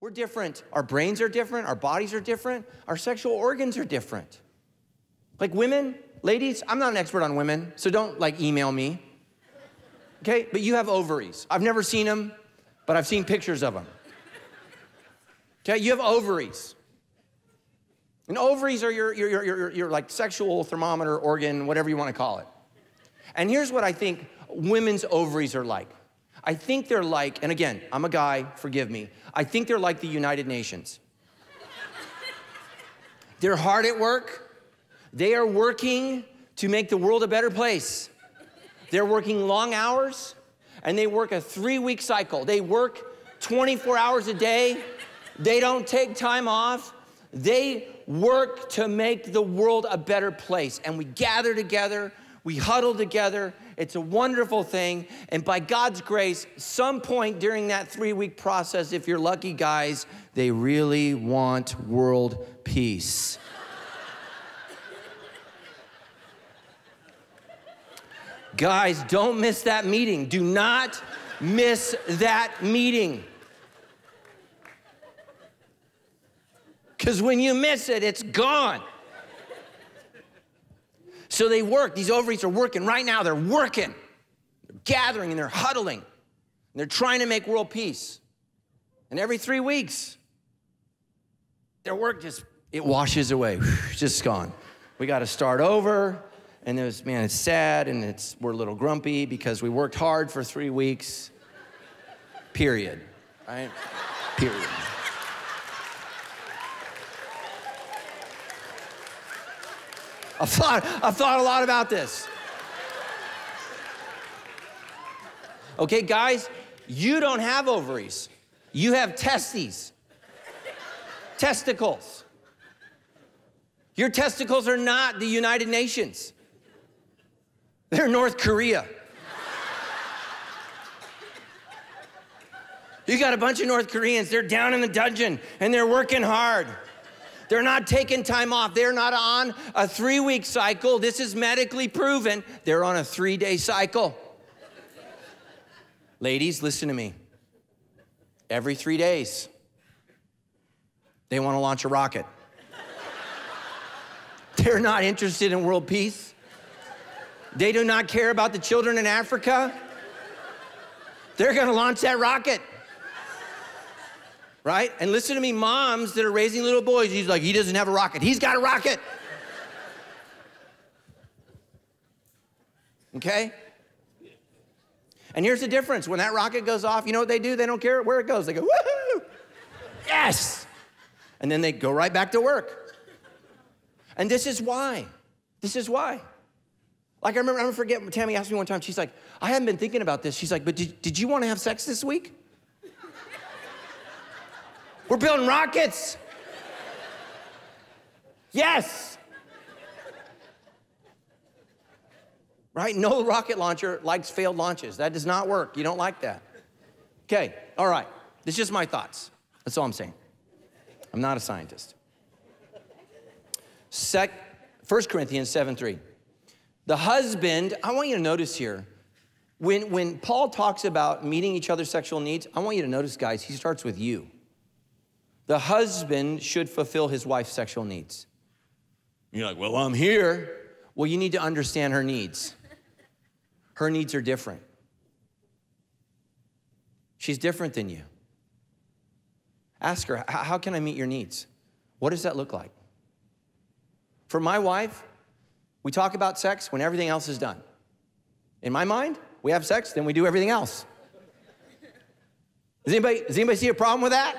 We're different. Our brains are different. Our bodies are different. Our sexual organs are different. Like women, ladies, I'm not an expert on women, so don't like email me. Okay, but you have ovaries. I've never seen them, but I've seen pictures of them. Okay, you have ovaries. And ovaries are your like sexual thermometer, organ, whatever you want to call it. And here's what I think women's ovaries are like. I think they're like, and again, I'm a guy, forgive me. I think they're like the United Nations. They're hard at work. They are working to make the world a better place. They're working long hours, and they work a 3-week cycle. They work 24 hours a day. They don't take time off. They work to make the world a better place. And we gather together, we huddle together. It's a wonderful thing. And by God's grace, some point during that 3-week process, if you're lucky, guys, they really want world peace. Guys, don't miss that meeting. Do not miss that meeting. Because when you miss it, it's gone. So they work. These ovaries are working right now. They're working. They're gathering and they're huddling. And they're trying to make world peace. And every 3 weeks, their work it washes away. Just gone. We got to start over. And man, it's sad and we're a little grumpy because we worked hard for 3 weeks. Period. Right? Period. I've thought a lot about this. Okay, guys, you don't have ovaries. You have testes. Testicles. Your testicles are not the United Nations. They're North Korea. You got a bunch of North Koreans, they're down in the dungeon and they're working hard. They're not taking time off. They're not on a 3-week cycle. This is medically proven. They're on a 3-day cycle. Ladies, listen to me. Every 3 days, they want to launch a rocket. They're not interested in world peace. They do not care about the children in Africa. They're going to launch that rocket. Right? And listen to me, moms that are raising little boys. He's like, he doesn't have a rocket. He's got a rocket. Okay? And here's the difference. When that rocket goes off, you know what they do? They don't care where it goes. They go, woohoo! Yes! And then they go right back to work. And this is why. This is why. Like I remember forget, Tammy asked me one time, she's like, I haven't been thinking about this. She's like, but did you want to have sex this week? We're building rockets. Yes. Right? No rocket launcher likes failed launches. That does not work. You don't like that. Okay, all right. This is just my thoughts. That's all I'm saying. I'm not a scientist. 1 Corinthians 7:3. The husband, I want you to notice here, when Paul talks about meeting each other's sexual needs, I want you to notice, guys, he starts with you. The husband should fulfill his wife's sexual needs. You're like, well, I'm here. Well, you need to understand her needs. Her needs are different. She's different than you. Ask her, how can I meet your needs? What does that look like? For my wife, we talk about sex when everything else is done. In my mind, we have sex, then we do everything else. Does anybody see a problem with that?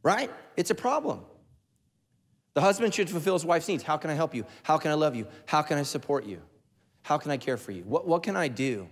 Right? It's a problem. The husband should fulfill his wife's needs. How can I help you? How can I love you? How can I support you? How can I care for you? What can I do?